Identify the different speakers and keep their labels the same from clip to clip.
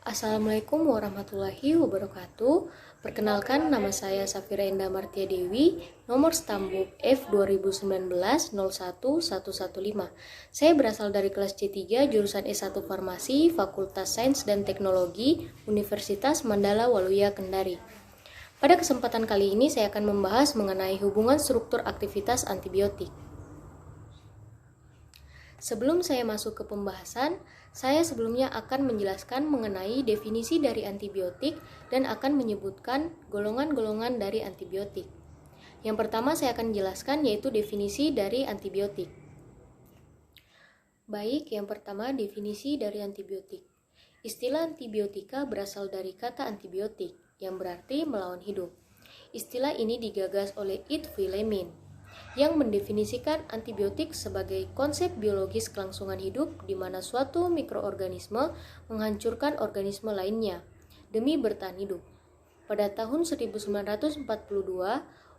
Speaker 1: Assalamualaikum warahmatullahi wabarakatuh. Perkenalkan, nama saya Safira Indah Martia Dewi, nomor stambuk F 2019-01115. Saya berasal dari kelas C3 jurusan S1 Farmasi, Fakultas Sains dan Teknologi, Universitas Mandala Waluya Kendari. Pada kesempatan kali ini saya akan membahas mengenai hubungan struktur aktivitas antibiotik. Sebelum saya masuk ke pembahasan, saya sebelumnya akan menjelaskan mengenai definisi dari antibiotik dan akan menyebutkan golongan-golongan dari antibiotik. Yang pertama saya akan jelaskan yaitu definisi dari antibiotik. Baik, yang pertama definisi dari antibiotik. Istilah antibiotika berasal dari kata antibiotik yang berarti melawan hidup. Istilah ini digagas oleh Ed Fleming yang mendefinisikan antibiotik sebagai konsep biologis kelangsungan hidup di mana suatu mikroorganisme menghancurkan organisme lainnya demi bertahan hidup. Pada tahun 1942,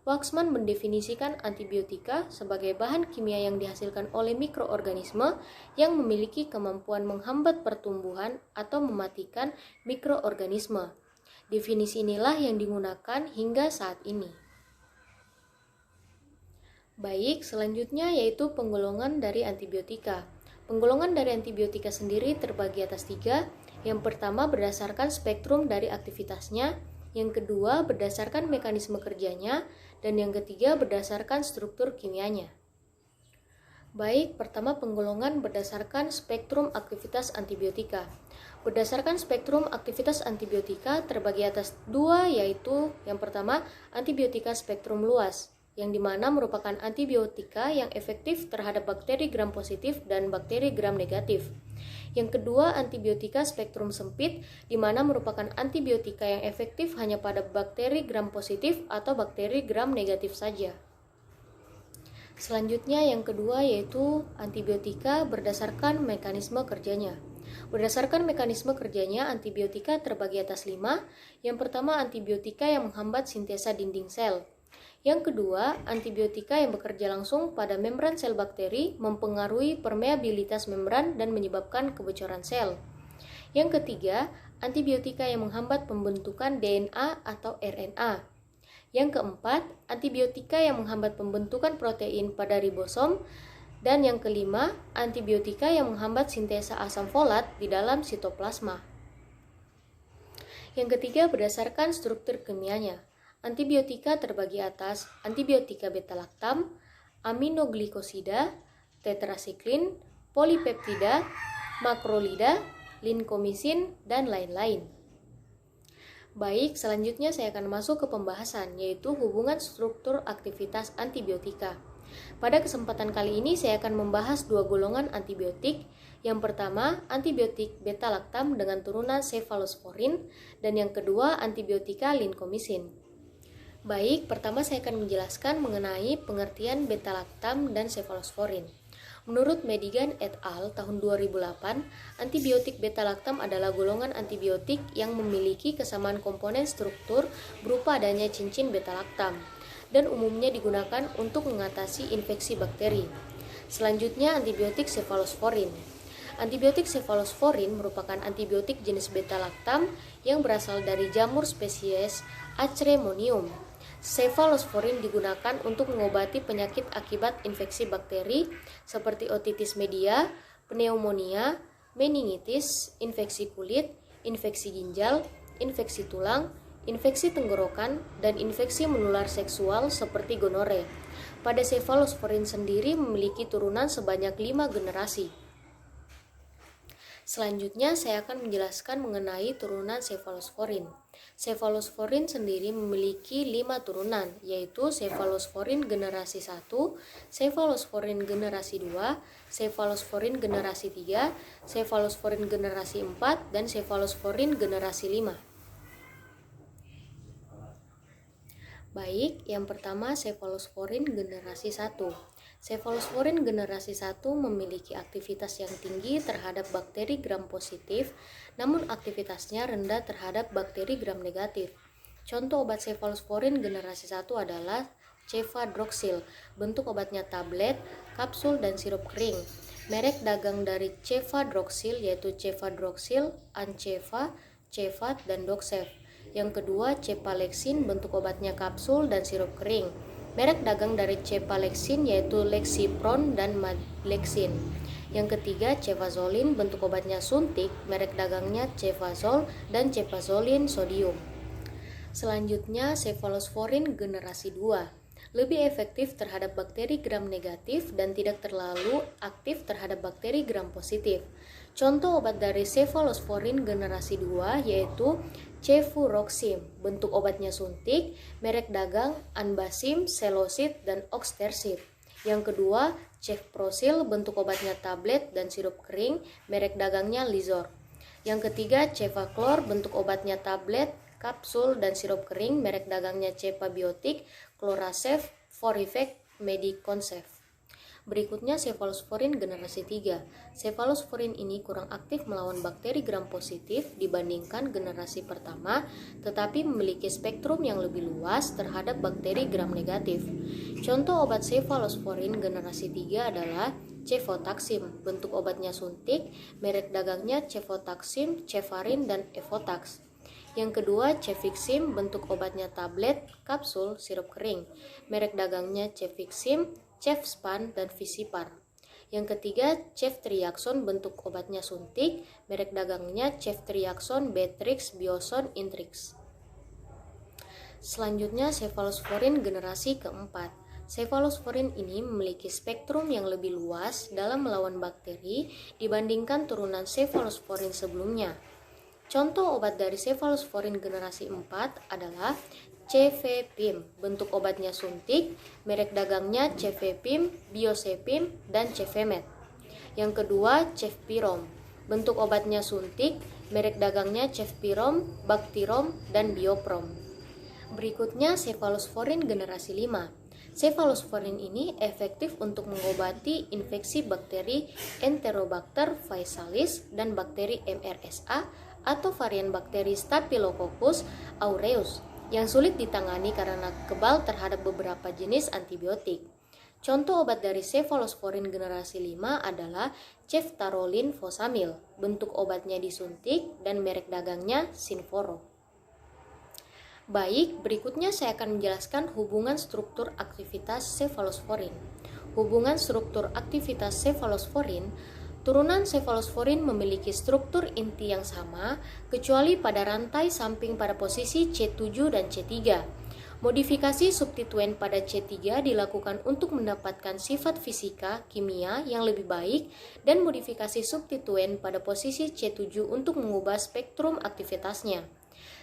Speaker 1: Waxman mendefinisikan antibiotika sebagai bahan kimia yang dihasilkan oleh mikroorganisme yang memiliki kemampuan menghambat pertumbuhan atau mematikan mikroorganisme. Definisi inilah yang digunakan hingga saat ini. Baik, selanjutnya yaitu penggolongan dari antibiotika. Penggolongan dari antibiotika sendiri terbagi atas 3. Yang pertama berdasarkan spektrum dari aktivitasnya, yang kedua berdasarkan mekanisme kerjanya, dan yang ketiga berdasarkan struktur kimianya. Baik, pertama penggolongan berdasarkan spektrum aktivitas antibiotika. Berdasarkan spektrum aktivitas antibiotika terbagi atas 2, yaitu yang pertama antibiotika spektrum luas, yang dimana merupakan antibiotika yang efektif terhadap bakteri gram positif dan bakteri gram negatif. Yang kedua, antibiotika spektrum sempit, di mana merupakan antibiotika yang efektif hanya pada bakteri gram positif atau bakteri gram negatif saja. Selanjutnya yang kedua yaitu antibiotika berdasarkan mekanisme kerjanya. Berdasarkan mekanisme kerjanya, antibiotika terbagi atas 5. Yang pertama, antibiotika yang menghambat sintesa dinding sel. Yang kedua, antibiotika yang bekerja langsung pada membran sel bakteri, mempengaruhi permeabilitas membran dan menyebabkan kebocoran sel. Yang ketiga, antibiotika yang menghambat pembentukan DNA atau RNA. Yang keempat, antibiotika yang menghambat pembentukan protein pada ribosom. Dan yang kelima, antibiotika yang menghambat sintesa asam folat di dalam sitoplasma. Yang ketiga, berdasarkan struktur kimianya. Antibiotika terbagi atas antibiotika beta-laktam, aminoglikosida, tetrasiklin, polipeptida, makrolida, linkomisin, dan lain-lain. Baik, selanjutnya saya akan masuk ke pembahasan, yaitu hubungan struktur aktivitas antibiotika. Pada kesempatan kali ini saya akan membahas 2 golongan antibiotik. Yang pertama, antibiotik beta-laktam dengan turunan cefalosporin, dan yang kedua, antibiotika linkomisin. Baik, pertama saya akan menjelaskan mengenai pengertian beta-laktam dan cefalosporin. Menurut Medigan et al. Tahun 2008, antibiotik beta-laktam adalah golongan antibiotik yang memiliki kesamaan komponen struktur berupa adanya cincin beta-laktam dan umumnya digunakan untuk mengatasi infeksi bakteri. Selanjutnya, antibiotik cefalosporin. Antibiotik cefalosporin merupakan antibiotik jenis beta-laktam yang berasal dari jamur spesies Acremonium. Cefalosporin digunakan untuk mengobati penyakit akibat infeksi bakteri seperti otitis media, pneumonia, meningitis, infeksi kulit, infeksi ginjal, infeksi tulang, infeksi tenggorokan, dan infeksi menular seksual seperti gonore. Pada cefalosporin sendiri memiliki turunan sebanyak 5 generasi. Selanjutnya saya akan menjelaskan mengenai turunan cefalosporin. Cefalosporin sendiri memiliki 5 turunan, yaitu cefalosporin generasi 1, cefalosporin generasi 2, cefalosporin generasi 3, cefalosporin generasi 4, dan cefalosporin generasi 5. Baik, yang pertama cefalosporin generasi 1. Cefalosporin generasi 1 memiliki aktivitas yang tinggi terhadap bakteri gram positif, namun aktivitasnya rendah terhadap bakteri gram negatif. Contoh obat cefalosporin generasi 1 adalah Cefadroxil, bentuk obatnya tablet, kapsul, dan sirup kering. Merek dagang dari Cefadroxil yaitu Cefadroxil, Anceva, Cevat, dan Doxef. Yang kedua, Cepalexin, bentuk obatnya kapsul dan sirup kering. Merek dagang dari Cepalexin yaitu Lexipron dan Madlexin. Yang ketiga, Cefazolin, bentuk obatnya suntik, merek dagangnya Cefazol dan Cefazolin sodium. Selanjutnya, Cephalosporin generasi 2. Lebih efektif terhadap bakteri gram negatif dan tidak terlalu aktif terhadap bakteri gram positif. Contoh obat dari Cephalosporin generasi 2 yaitu Cefuroxim, bentuk obatnya suntik, merek dagang Anbasim, Selosit, dan Oxtersit. Yang kedua, Cefprozil, bentuk obatnya tablet dan sirup kering, merek dagangnya Lizor. Yang ketiga, Cefaclor, bentuk obatnya tablet, kapsul, dan sirup kering, merek dagangnya Cepabiotik, Chlorasef, Forifex, Mediconsev. Berikutnya, Cephalosporin generasi 3. Cephalosporin ini kurang aktif melawan bakteri gram positif dibandingkan generasi pertama, tetapi memiliki spektrum yang lebih luas terhadap bakteri gram negatif. Contoh obat Cephalosporin generasi 3 adalah Cefotaxim, bentuk obatnya suntik, merek dagangnya Cefotaxim, Cefarin, dan Evotax. Yang kedua, Cefixim, bentuk obatnya tablet, kapsul, sirup kering. Merek dagangnya Cefixim, Cefspan, dan Visipar. Yang ketiga, Ceftriaxone, bentuk obatnya suntik, merek dagangnya Ceftriaxone, Betrix, Bioson, Intrix. Selanjutnya, Cephalosporin generasi keempat. Cephalosporin ini memiliki spektrum yang lebih luas dalam melawan bakteri dibandingkan turunan Cephalosporin sebelumnya. Contoh obat dari Cephalosporin generasi 4 adalah Cefepim, bentuk obatnya suntik, merek dagangnya Cefepim, Biosepim, dan Cefemet. Yang kedua, Cefpirom, bentuk obatnya suntik, merek dagangnya Cefpirom, Bactirom, dan Bioprom. Berikutnya, Cephalosporin generasi 5. Cephalosporin ini efektif untuk mengobati infeksi bakteri Enterobacter faecalis dan bakteri MRSA atau varian bakteri Staphylococcus aureus yang sulit ditangani karena kebal terhadap beberapa jenis antibiotik. Contoh obat dari Cephalosporin generasi 5 adalah Ceftarolin Fosamil, bentuk obatnya disuntik dan merek dagangnya Sinforo. Baik, berikutnya saya akan menjelaskan hubungan struktur aktivitas Cephalosporin. Hubungan struktur aktivitas Cephalosporin. Turunan Cephalosporin memiliki struktur inti yang sama, kecuali pada rantai samping pada posisi C7 dan C3. Modifikasi substituen pada C3 dilakukan untuk mendapatkan sifat fisika, kimia yang lebih baik, dan modifikasi substituen pada posisi C7 untuk mengubah spektrum aktivitasnya.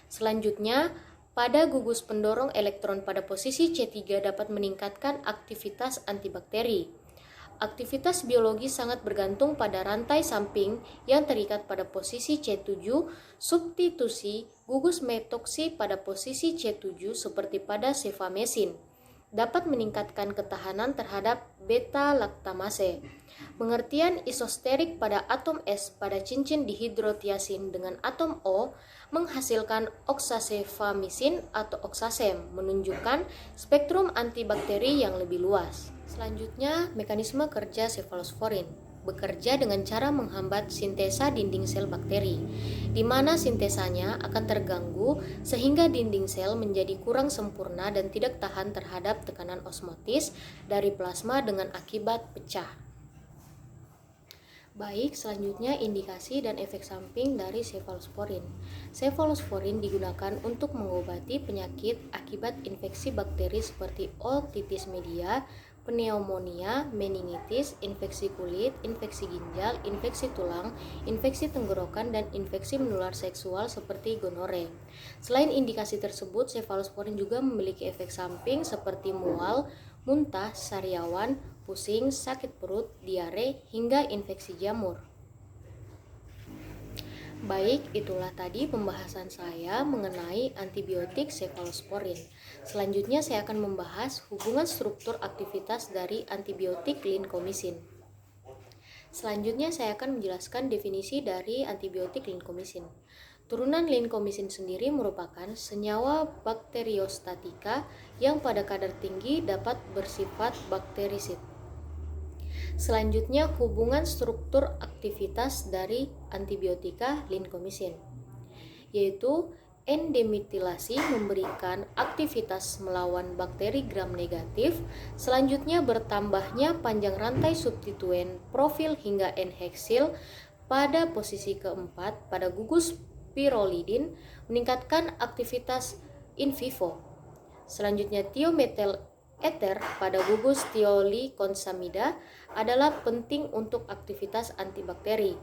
Speaker 1: Selanjutnya, pada gugus pendorong elektron pada posisi C3 dapat meningkatkan aktivitas antibakteri. Aktivitas biologi sangat bergantung pada rantai samping yang terikat pada posisi C7. Substitusi gugus metoksi pada posisi C7 seperti pada cefamesin dapat meningkatkan ketahanan terhadap beta-laktamase. Pengertian isosterik pada atom S pada cincin dihidrotiasin dengan atom O menghasilkan oxacefamisin atau oxasem, menunjukkan spektrum antibakteri yang lebih luas. Selanjutnya, mekanisme kerja Cephalosporin bekerja dengan cara menghambat sintesa dinding sel bakteri, di mana sintesanya akan terganggu sehingga dinding sel menjadi kurang sempurna dan tidak tahan terhadap tekanan osmotis dari plasma dengan akibat pecah. Baik, selanjutnya indikasi dan efek samping dari Cephalosporin. Cephalosporin digunakan untuk mengobati penyakit akibat infeksi bakteri seperti otitis media, pneumonia, meningitis, infeksi kulit, infeksi ginjal, infeksi tulang, infeksi tenggorokan, dan infeksi menular seksual seperti gonore. Selain indikasi tersebut, Cephalosporin juga memiliki efek samping seperti mual, muntah, sariawan, pusing, sakit perut, diare, hingga infeksi jamur. Baik, itulah tadi pembahasan saya mengenai antibiotik Cephalosporin. Selanjutnya saya akan membahas hubungan struktur aktivitas dari antibiotik linkomisin. Selanjutnya saya akan menjelaskan definisi dari antibiotik linkomisin. Turunan linkomisin sendiri merupakan senyawa bakteriostatika yang pada kadar tinggi dapat bersifat bakterisid. Selanjutnya, hubungan struktur aktivitas dari antibiotika linkomisin. yaitu endemetilasi memberikan aktivitas melawan bakteri gram negatif, selanjutnya bertambahnya panjang rantai substituen profil hingga N-heksil pada posisi keempat pada gugus pyrrolidin meningkatkan aktivitas in vivo. Selanjutnya tiometal ether pada gugus thiolikonsamida adalah penting untuk aktivitas antibakteri.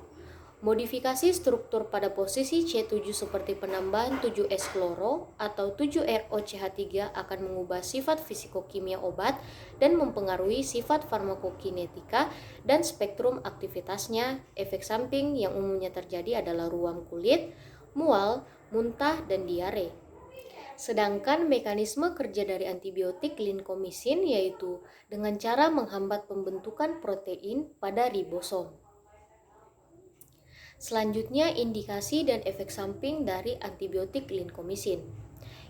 Speaker 1: Modifikasi struktur pada posisi C7 seperti penambahan 7S-kloro atau 7ROCH3 akan mengubah sifat fisikokimia obat dan mempengaruhi sifat farmakokinetika dan spektrum aktivitasnya. Efek samping yang umumnya terjadi adalah ruam kulit, mual, muntah, dan diare. Sedangkan mekanisme kerja dari antibiotik linkomisin yaitu dengan cara menghambat pembentukan protein pada ribosom. Selanjutnya, indikasi dan efek samping dari antibiotik linkomisin.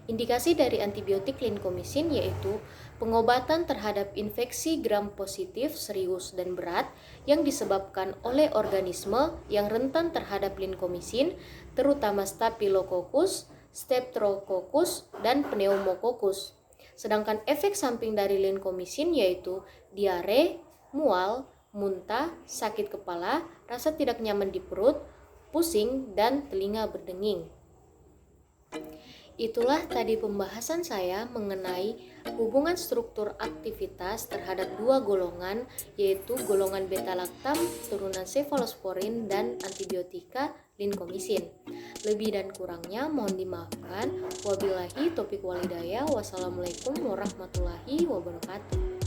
Speaker 1: Indikasi dari antibiotik linkomisin yaitu pengobatan terhadap infeksi gram positif serius dan berat yang disebabkan oleh organisme yang rentan terhadap linkomisin, terutama Staphylococcus, Streptococcus, dan Pneumococcus. Sedangkan efek samping dari linkomisin yaitu diare, mual, muntah, sakit kepala, rasa tidak nyaman di perut, pusing, dan telinga berdenging. Itulah tadi pembahasan saya mengenai hubungan struktur aktivitas terhadap dua golongan, yaitu golongan beta-laktam turunan cefalosporin dan antibiotika linkomisin. Lebih dan kurangnya mohon dimaafkan. Wabillahi taufiq walhidayah. Wassalamualaikum warahmatullahi wabarakatuh.